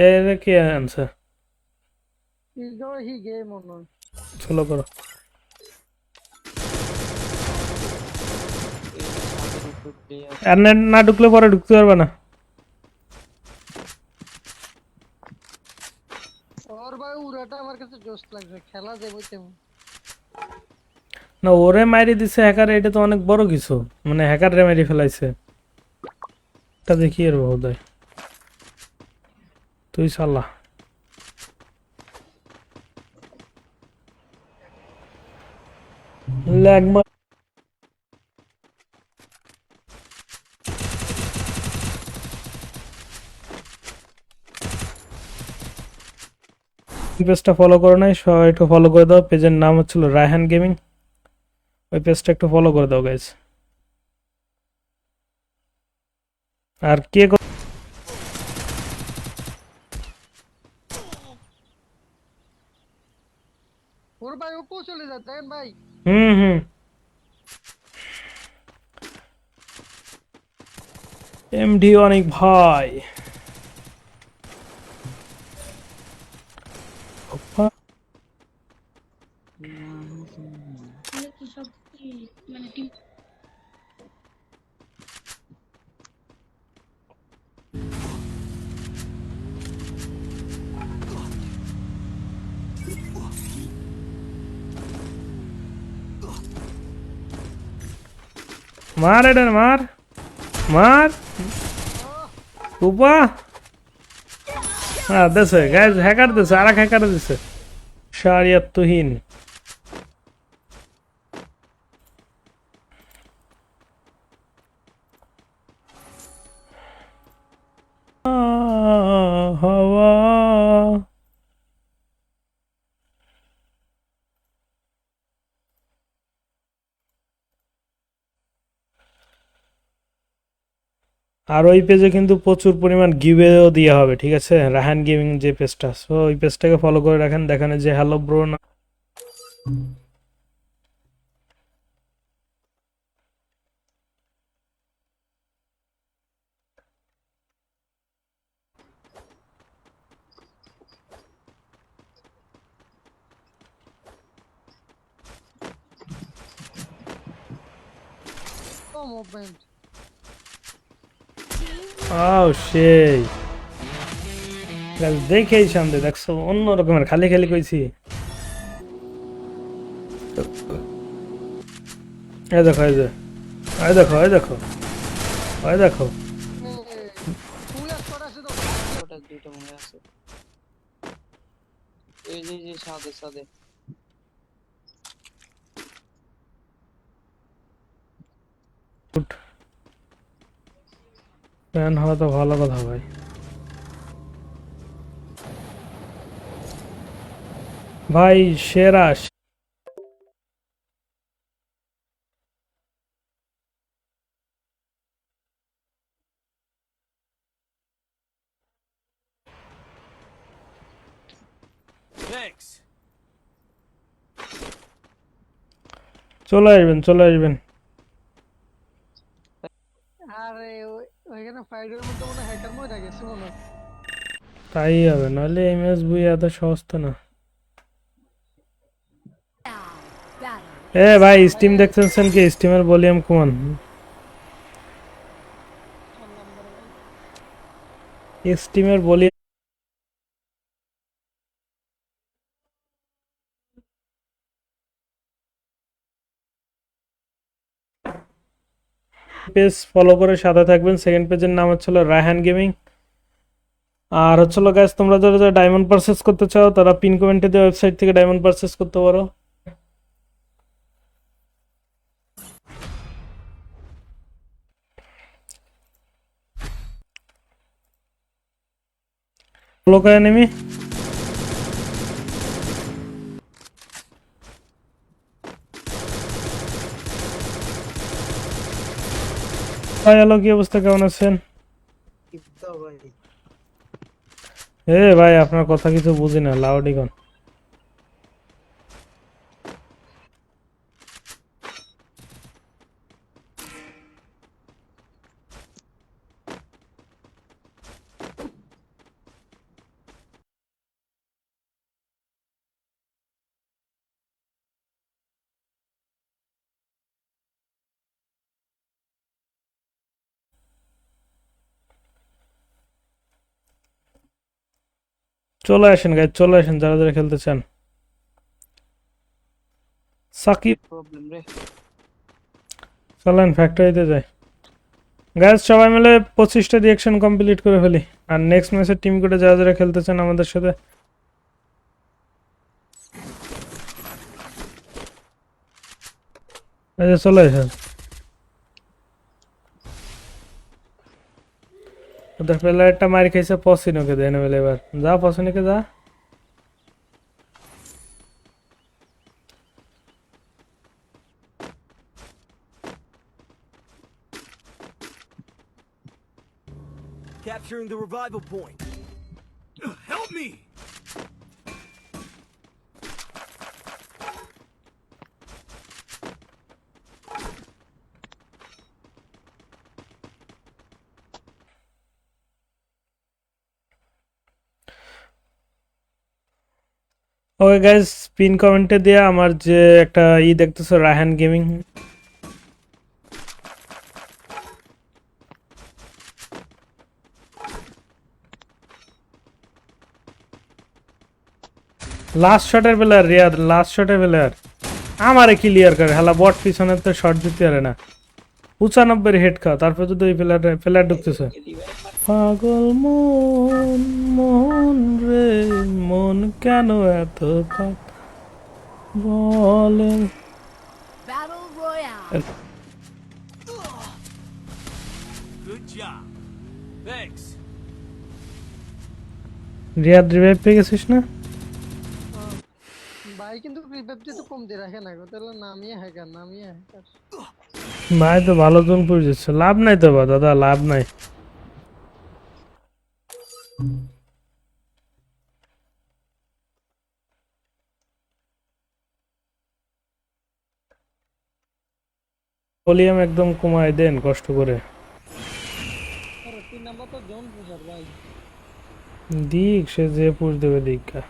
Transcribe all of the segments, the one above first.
এর কি আনসার? হি গেম মনে হয়। চলো করো। এই যে ছাদের উপর দিয়ে আছে। আর নেট না ঢুকলে পরে ঢুকতে পারবে না। ওর ভাই উড়াটা আমার কাছে জোশ লাগছে, খেলা যাবে তেমন। না ওরে মারি দিছে হ্যাকার, এটা তো অনেক বড় কিছু। মানে হ্যাকার রে মারি ফেলাইছে। এটা দেখি এর বোধ হয়। তুই সাল্লাহ। ল্যাগ পেজটা ফলো করো নাই, সবাই একটু ফলো করে দাও। পেজের নাম হচ্ছিল রায়হান গেমিং। ওই পেজটা একটু ফলো করে দাও গাইজ। আর কে ওর ভাই ও চলে যায় দেখেন ভাই। হুম হুম। এমডি অনেক ভাই। মার এটা মার, মার উপা। হ্যাঁ দেশে গাইজ হ্যাকার দিছে, আর এক হ্যাকার দিছে শরিয়তহীন। হাওয়া। আর ওই পেজে কিন্তু প্রচুর পরিমাণ গিভেও দেওয়া হবে, ঠিক আছে? রাহান গেমিং যে পেজটা, সো ওই পেজটাকে ফলো করে রাখেন। দেখানে যে হ্যালো ব্রো না। ও মুভমেন্ট। আও সেই গাইজ দেখেই শান্তি, দেখছো অন্য রকমের খালি খালি কইছি। এই দেখো, এই যে এই দেখো, এই দেখো, এই দেখো। ফুল স্কোয়াড আছে তো। ওটা দুইটা মনে আছে। এই যে যে ছাদে ছাদে। ফ্যান হওয়া তো ভালো কথা ভাই। ভাই সেরা। চলে আসবেন, চলে আসবেন। আরে ওইখানে ফাইটের মধ্যে মনে হ্যাকার মরে গেছে মনে হয়। তাই হবে, নাহলে এমএস বই এত সহজ তো না। এ ভাই স্টিম ভাই দেখতেছেন কি? স্টিমের ভলিউম কমান। নাম্বার ভাই। স্টিমের ভলিউম পেজ ফলো করে সাথে থাকবেন। সেকেন্ড পেজের নাম হচ্ছিল রায়হান গেমিং। আর হচ্ছিল গাইস, তোমরা যারা যারা ডায়মন্ড পারচেস করতে চাও তারা পিন কমেন্টে দেওয়া ওয়েবসাইট থেকে ডায়মন্ড পারচেস করতে পারো। ফলো করে নেমি। ভাই হ্যালো, কি অবস্থা, কেমন আছেন? ইফতা ভাই। এ ভাই আপনার কথা কিছু বুঝি না, লাউডি কন। চলে আসেন গাইজ, চলে আসেন যারা যারা খেলতে চান। সাকিব প্রবলেম রে। চলেন ফ্যাক্টরিতে যাই গাইজ, সবাই মিলে 25টা রিঅ্যাকশন কমপ্লিট করে ফেলি। আর নেক্সট ম্যাচের টিম কোডে যারা যারা খেলতে চান আমাদের সাথে, এই যে চলে আসেন। ওদের প্লেয়ারটা মার খাইছে, পসিনোকে দেন বলে। এবার যা পসিনোকে যা। Capturing the revival point. Help me! Okay guys, pin কমেন্টে দিয়ে আমার যে একটা দেখতেছো রায়হান গেমিং, লাস্ট শটের প্লেয়ার রিয়াদ, লাস্ট শটের প্লেয়ার আমারে ক্লিয়ার করে হালা বট পিছনে তো শট দিতে পারে না। 95 হেড খাও, তারপর যদি ওই প্লেয়ার ঢুকতেছে। পাগল মন মন রে মন কেন এত কথা বলেন। Battle Royale. Good job. Thanks. Riyad revive পেয়ে গেছিস না? ভাই কিন্তু রিভাইভ দিয়ে তো কম দিয়ে রাখে না গো, তাহলে নামিয়ে হ্যাকার। ভাই তো ভালো জন পড়ে যাচ্ছে, লাভ নাই তো বা দাদা, লাভ নাই। ভলিউম একদম কমায় দেন কষ্ট করে। আরে 3 নাম্বার তো জোন বুঝার ভাই। দিক সে যে পুষ দেবে দিকা।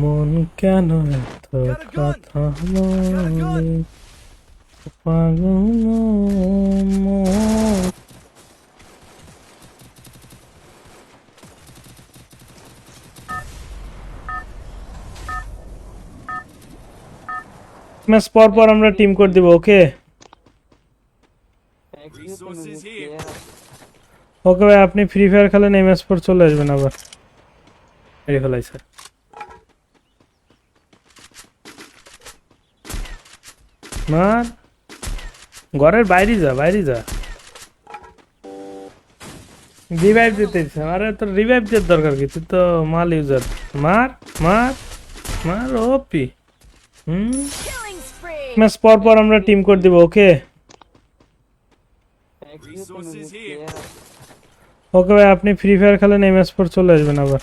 মন কেন এত কথা বলে পাগল মন। ম্যাচ পর পর আমরা টিম কোড দিব, ওকে? Resources here. ওকে ভাই, আপনি ফ্রি ফায়ার খেলেন, এই ম্যাচ পর চলে আসবেন আবার। এই ফেলাই স্যার, মার ঘরের বাইরে যা, বাইরে যা। রিভাইভ দিতে ইচ্ছে, আরে তোর রিভাইভ দেওয়ার দরকার কি? তুই তো মাল ইউজার। মার মার মার ওপি। Killing spree. ম্যাচ পর পর আমরা টিম কোড দিব, ওকে? Resources here. ওকে ভাই, আপনি ফ্রি ফায়ার খেলেন, এই ম্যাচ পর চলে আসবেন আবার।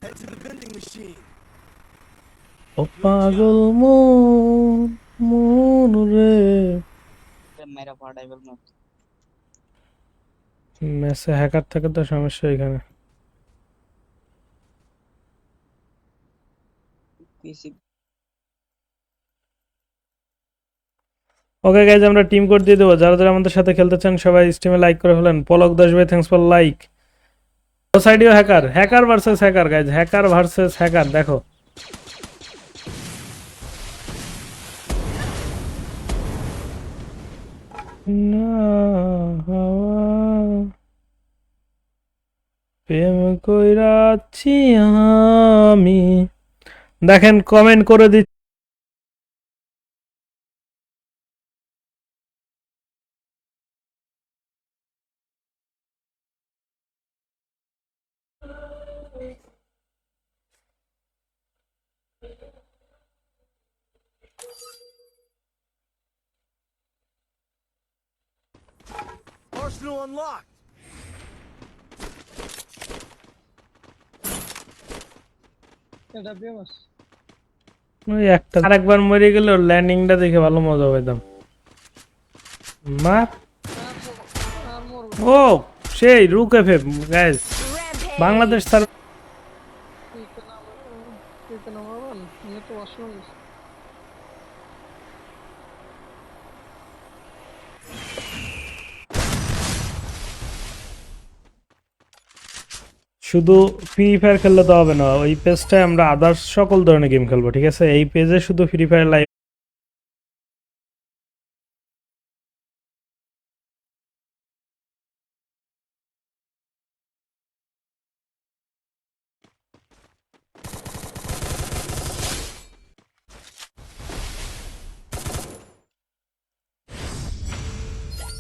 Head to the vending machine. ও পাগল মন মন রে। মেরা পাড়াইবল না। ম্যাচে হ্যাকার থাকে তো সমস্যা এখানে। পিসি ওকে গাইজ, আমরা টিম কোড দিয়ে দেবো। যারা যারা আমাদের সাথে খেলতে চান সবাই স্ট্রিমে লাইক করে ফেলেন। পলক দাস ভাই, থ্যাঙ্কস ফর লাইক। ও সাইডিও hacker, hacker versus hacker guys, hacker versus hacker. দেখো না হাওয়া প্রেম কইরাছি আমি। দেখেন কমেন্ট করে দিচ্ছি। Arsenal unlocked. এটা ফেমাস। ওই একটা আরেকবার মরে গেলে ল্যান্ডিংটা দেখে ভালো মজা পাইতাম। মার আর মোর ও সেই রুক FF guys, Rampage. Bangladesh sir তুই নাম্বার 1 নিয়ে তো ওয়াশরুম শুধু ফ্রি ফায়ার খেললে তো হবে না, ওই পেজটায় আমরা আদার্স সকল ধরনের গেম খেলবো, ঠিক আছে? এই পেজে শুধু ফ্রি ফায়ার লাইভ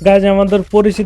গাইজ আমাদের পরিচিত